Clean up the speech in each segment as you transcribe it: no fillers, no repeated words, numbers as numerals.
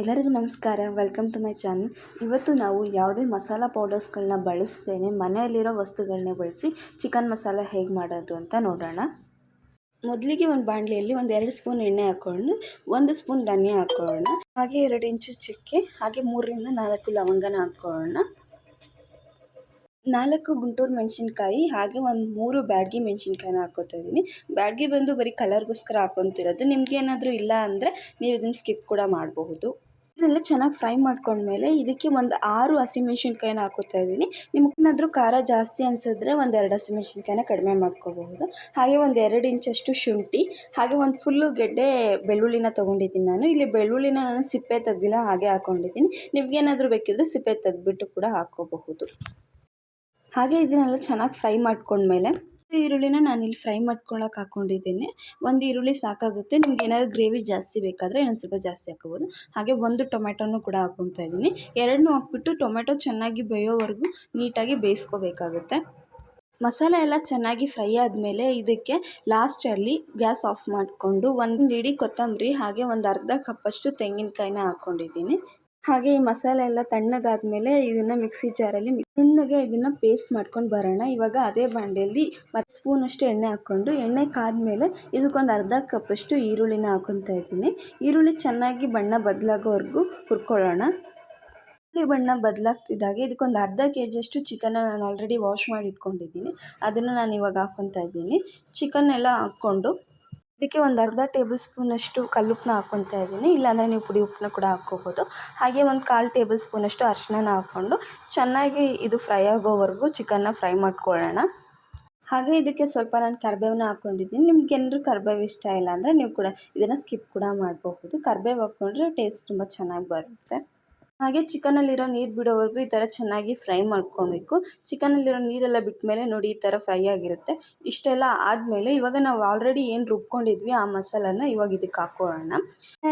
ಎಲ್ಲರಿಗೂ ನಮಸ್ಕಾರ. Welcome to my channel. ಇವತ್ತು ನಾವು ಯಾವುದೇ ಮಸಾಲ ಪೌಡರ್ಸ್ಗಳನ್ನ ಬಳಸ್ದೇನೆ ಮನೆಯಲ್ಲಿರೋ ವಸ್ತುಗಳನ್ನೇ ಬಳಸಿ ಚಿಕನ್ ಮಸಾಲ ಹೇಗೆ ಮಾಡೋದು ಅಂತ ನೋಡೋಣ. ಮೊದಲಿಗೆ ಒಂದು ಬಾಣಲೆಯಲ್ಲಿ 2 ಸ್ಪೂನ್ ಎಣ್ಣೆ ಹಾಕ್ಕೊಂಡು 1 ಸ್ಪೂನ್ ಧನಿಯಾ ಹಾಕ್ಕೊಳ್ಳೋಣ. ಹಾಗೆ 2 ಇಂಚು ಚಕ್ಕೆ, ಹಾಗೆ 3 ರಿಂದ 4 ಲವಂಗನ ಹಾಕ್ಕೊಳ್ಳೋಣ. 4 ಗುಂಟೂರು ಮೆಣಸಿನ್ಕಾಯಿ, ಹಾಗೆ 3 ಬ್ಯಾಡಗಿ ಮೆಣಸಿನ್ಕಾಯಿನ ಹಾಕ್ಕೊತಾ ಇದ್ದೀನಿ. ಬ್ಯಾಡಗಿ ಬಂದು ಬರೀ ಕಲರ್ಗೋಸ್ಕರ ಹಾಕ್ಕೊತಿರೋದು. ನಿಮ್ಗೆ ಏನಾದರೂ ಇಲ್ಲ ಅಂದರೆ ನೀವು ಇದನ್ನು ಸ್ಕಿಪ್ ಕೂಡ ಮಾಡಬಹುದು. ಇದನ್ನೆಲ್ಲ ಚೆನ್ನಾಗಿ ಫ್ರೈ ಮಾಡ್ಕೊಂಡ್ಮೇಲೆ ಇದಕ್ಕೆ 6 ಹಸಿಮೆಣ್ಸಿನ್ಕಾಯಿನ ಹಾಕೋತಾ ಇದ್ದೀನಿ. ನಿಮ್ಗೇನಾದರೂ ಖಾರ ಜಾಸ್ತಿ ಅನಿಸಿದ್ರೆ 2 ಹಸಿಮೆಣ್ಸಿನ್ಕಾಯಿನ ಕಡಿಮೆ ಮಾಡ್ಕೋಬಹುದು. ಹಾಗೆ 2 ಇಂಚಷ್ಟು ಶುಂಠಿ, ಹಾಗೆ ಒಂದು ಫುಲ್ಲು ಗೆಡ್ಡೆ ಬೆಳ್ಳುಳ್ಳಿನ ತೊಗೊಂಡಿದ್ದೀನಿ ನಾನು. ಇಲ್ಲಿ ಬೆಳ್ಳುಳ್ಳಿನ ನಾನು ಸಿಪ್ಪೆ ತೆಗೆದಿಲ್ಲ, ಹಾಗೆ ಹಾಕ್ಕೊಂಡಿದ್ದೀನಿ. ನಿಮ್ಗೇನಾದರೂ ಬೇಕಿದ್ರೆ ಸಿಪ್ಪೆ ತೆಗೆದ್ಬಿಟ್ಟು ಕೂಡ ಹಾಕ್ಕೋಬಹುದು. ಹಾಗೆ ಇದನ್ನೆಲ್ಲ ಚೆನ್ನಾಗಿ ಫ್ರೈ ಮಾಡ್ಕೊಂಡ್ಮೇಲೆ ಈರುಳ್ಳಿನ ನಾನಿಲ್ಲಿ ಫ್ರೈ ಮಾಡ್ಕೊಳಕ್ಕೆ ಹಾಕ್ಕೊಂಡಿದ್ದೀನಿ. 1 ಈರುಳ್ಳಿ ಸಾಕಾಗುತ್ತೆ. ನಿಮ್ಗೆ ಏನಾದರೂ ಗ್ರೇವಿ ಜಾಸ್ತಿ ಬೇಕಾದರೆ ಇನ್ನೊಂದು ಸ್ವಲ್ಪ ಜಾಸ್ತಿ ಹಾಕ್ಕೋಬೋದು. ಹಾಗೆ 1 ಟೊಮೆಟೊನೂ ಕೂಡ ಹಾಕ್ಕೊತಾ ಇದ್ದೀನಿ. ಎರಡನ್ನೂ ಹಾಕ್ಬಿಟ್ಟು ಟೊಮೆಟೊ ಚೆನ್ನಾಗಿ ಬೇಯೋವರೆಗೂ ನೀಟಾಗಿ ಬೇಯಿಸ್ಕೋಬೇಕಾಗುತ್ತೆ. ಮಸಾಲೆ ಎಲ್ಲ ಚೆನ್ನಾಗಿ ಫ್ರೈ ಆದಮೇಲೆ ಇದಕ್ಕೆ ಲಾಸ್ಟಲ್ಲಿ ಗ್ಯಾಸ್ ಆಫ್ ಮಾಡಿಕೊಂಡು 1 ಇಡೀ ಕೊತ್ತಂಬರಿ, ಹಾಗೆ ಅರ್ಧ ಕಪ್ಪಷ್ಟು ತೆಂಗಿನಕಾಯಿನ ಹಾಕ್ಕೊಂಡಿದ್ದೀನಿ. ಹಾಗೆ ಈ ಮಸಾಲೆ ಎಲ್ಲ ತಣ್ಣಗಾದ್ಮೇಲೆ ಇದನ್ನು ಮಿಕ್ಸಿ ಜಾರಲ್ಲಿ ನುಣ್ಣಗೆ ಇದನ್ನು ಪೇಸ್ಟ್ ಮಾಡ್ಕೊಂಡು ಬರೋಣ. ಇವಾಗ ಅದೇ ಬಾಣಲೆಯಲ್ಲಿ 1 ಸ್ಪೂನಷ್ಟು ಎಣ್ಣೆ ಹಾಕ್ಕೊಂಡು, ಎಣ್ಣೆ ಕಾದ್ಮೇಲೆ ಇದಕ್ಕೊಂದು ಅರ್ಧ ಕಪ್ಪಷ್ಟು ಈರುಳ್ಳಿನ ಹಾಕ್ಕೊತಾ ಇದ್ದೀನಿ. ಈರುಳ್ಳಿ ಚೆನ್ನಾಗಿ ಬಣ್ಣ ಬದಲಾಗೋವರೆಗೂ ಹುರ್ಕೊಳ್ಳೋಣ. ಈರುಳ್ಳಿ ಬಣ್ಣ ಬದಲಾಗ್ತಿದ್ದಾಗೆ ಇದಕ್ಕೊಂದು ಅರ್ಧ ಕೆಜಿಯಷ್ಟು ಚಿಕನ್ನ ನಾನು ಆಲ್ರೆಡಿ ವಾಶ್ ಮಾಡಿ ಇಟ್ಕೊಂಡಿದ್ದೀನಿ. ಅದನ್ನು ನಾನು ಇವಾಗ ಹಾಕ್ಕೊತಾ ಇದ್ದೀನಿ. ಚಿಕನ್ ಎಲ್ಲ ಹಾಕ್ಕೊಂಡು ಇದಕ್ಕೆ ಅರ್ಧ ಟೇಬಲ್ ಸ್ಪೂನಷ್ಟು ಕಲ್ಲುಪ್ಪನ್ನ ಹಾಕ್ಕೊತಾ ಇದ್ದೀನಿ. ಇಲ್ಲಾಂದರೆ ನೀವು ಪುಡಿ ಉಪ್ಪನ್ನ ಕೂಡ ಹಾಕ್ಕೋಬೋದು. ಹಾಗೆ 1/4 ಟೇಬಲ್ ಸ್ಪೂನಷ್ಟು ಅರಿಶಿನ ಹಾಕ್ಕೊಂಡು ಚೆನ್ನಾಗಿ ಇದು ಫ್ರೈ ಆಗೋವರೆಗೂ ಚಿಕನ್ನ ಫ್ರೈ ಮಾಡ್ಕೊಳ್ಳೋಣ. ಹಾಗೆ ಇದಕ್ಕೆ ಸ್ವಲ್ಪ ನಾನು ಕರಿಬೇವನ್ನ ಹಾಕ್ಕೊಂಡಿದ್ದೀನಿ. ನಿಮ್ಗೆ ಏನಾದರೂ ಕರಿಬೇವು ಇಷ್ಟ ಇಲ್ಲ ಅಂದರೆ ನೀವು ಕೂಡ ಇದನ್ನು ಸ್ಕಿಪ್ ಕೂಡ ಮಾಡಬಹುದು. ಕರಿಬೇವು ಹಾಕ್ಕೊಂಡ್ರೆ ಟೇಸ್ಟ್ ತುಂಬ ಚೆನ್ನಾಗಿ ಬರುತ್ತೆ. ಹಾಗೆ ಚಿಕನಲ್ಲಿರೋ ನೀರು ಬಿಡೋವರೆಗೂ ಈ ಥರ ಚೆನ್ನಾಗಿ ಫ್ರೈ ಮಾಡ್ಕೊಬೇಕು. ಚಿಕನಲ್ಲಿರೋ ನೀರೆಲ್ಲ ಬಿಟ್ಟ ಮೇಲೆ ನೋಡಿ ಈ ಥರ ಫ್ರೈ ಆಗಿರುತ್ತೆ. ಇಷ್ಟೆಲ್ಲ ಆದಮೇಲೆ ಇವಾಗ ನಾವು ಆಲ್ರೆಡಿ ಏನು ರುಬ್ಕೊಂಡಿದ್ವಿ ಆ ಮಸಾಲನ ಇವಾಗ ಇದಕ್ಕೆ ಹಾಕ್ಕೊಳ್ಳೋಣ.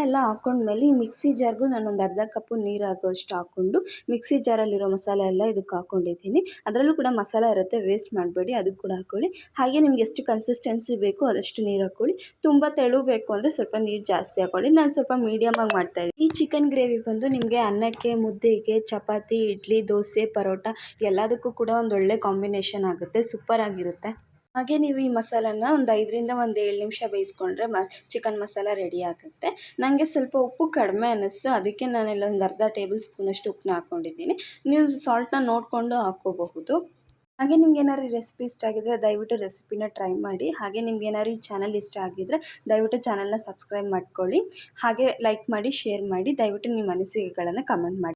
ಎಲ್ಲ ಹಾಕ್ಕೊಂಡ್ಮೇಲೆ ಈ ಮಿಕ್ಸಿ ಜಾರ್ಗೂ ನಾನು ಅರ್ಧ ಕಪ್ಪು ನೀರು ಆಗೋಷ್ಟು ಹಾಕ್ಕೊಂಡು ಮಿಕ್ಸಿ ಜಾರಲ್ಲಿರೋ ಮಸಾಲೆ ಎಲ್ಲ ಇದಕ್ಕೆ ಹಾಕ್ಕೊಂಡಿದ್ದೀನಿ. ಅದರಲ್ಲೂ ಕೂಡ ಮಸಾಲೆ ಇರುತ್ತೆ, ವೇಸ್ಟ್ ಮಾಡಬೇಡಿ, ಅದಕ್ಕೆ ಕೂಡ ಹಾಕ್ಕೊಳ್ಳಿ. ಹಾಗೆ ನಿಮ್ಗೆ ಎಷ್ಟು ಕನ್ಸಿಸ್ಟೆನ್ಸಿ ಬೇಕು ಅದಷ್ಟು ನೀರು ಹಾಕ್ಕೊಳ್ಳಿ. ತುಂಬ ತೆಳು ಬೇಕು ಅಂದರೆ ಸ್ವಲ್ಪ ನೀರು ಜಾಸ್ತಿ ಹಾಕ್ಕೊಳ್ಳಿ. ನಾನು ಸ್ವಲ್ಪ ಮೀಡಿಯಮಾಗಿ ಮಾಡ್ತಾಯಿದ್ದೀನಿ. ಈ ಚಿಕನ್ ಗ್ರೇವಿ ಬಂದು ನಿಮಗೆ ಅನ್ನಕ್ಕೆ, ಮುದ್ದೆಗೆ, ಚಪಾತಿ, ಇಡ್ಲಿ, ದೋಸೆ, ಪರೋಟ ಎಲ್ಲದಕ್ಕೂ ಕೂಡ ಒಳ್ಳೆ ಕಾಂಬಿನೇಷನ್ ಆಗುತ್ತೆ. ಸೂಪರ್ ಆಗಿರುತ್ತೆ. ಹಾಗೆ ನೀವು ಈ ಮಸಾಲನ 5 ರಿಂದ 7 ನಿಮಿಷ ಬೇಯಿಸ್ಕೊಂಡ್ರೆ ಚಿಕನ್ ಮಸಾಲ ರೆಡಿ ಆಗುತ್ತೆ. ನನಗೆ ಸ್ವಲ್ಪ ಉಪ್ಪು ಕಡಿಮೆ ಅನ್ನಿಸ್ತು, ಅದಕ್ಕೆ ನಾನೆಲ್ಲ ಅರ್ಧ ಟೇಬಲ್ ಸ್ಪೂನಷ್ಟು ಉಪ್ಪನ್ನ ಹಾಕ್ಕೊಂಡಿದ್ದೀನಿ. ನೀವು ಸಾಲ್ಟನ್ನ ನೋಡಿಕೊಂಡು ಹಾಕ್ಕೋಬಹುದು. ಹಾಗೆ ನಿಮ್ಗೆ ಏನಾದ್ರು ಈ ರೆಸಿಪಿ ಇಷ್ಟ ಆಗಿದ್ರೆ ದಯವಿಟ್ಟು ರೆಸಿಪಿನ ಟ್ರೈ ಮಾಡಿ. ಹಾಗೆ ನಿಮ್ಗೆ ಏನಾದ್ರು ಈ ಚಾನಲ್ ಇಷ್ಟ ಆಗಿದ್ರೆ ದಯವಿಟ್ಟು ಚಾನಲ್ನ ಸಬ್ಸ್ಕ್ರೈಬ್ ಮಾಡ್ಕೊಳ್ಳಿ. ಹಾಗೆ ಲೈಕ್ ಮಾಡಿ, ಶೇರ್ ಮಾಡಿ. ದಯವಿಟ್ಟು ನಿಮ್ಮ ಅನಿಸಿಕೆಗಳನ್ನು ಕಮೆಂಟ್ ಮಾಡಿ.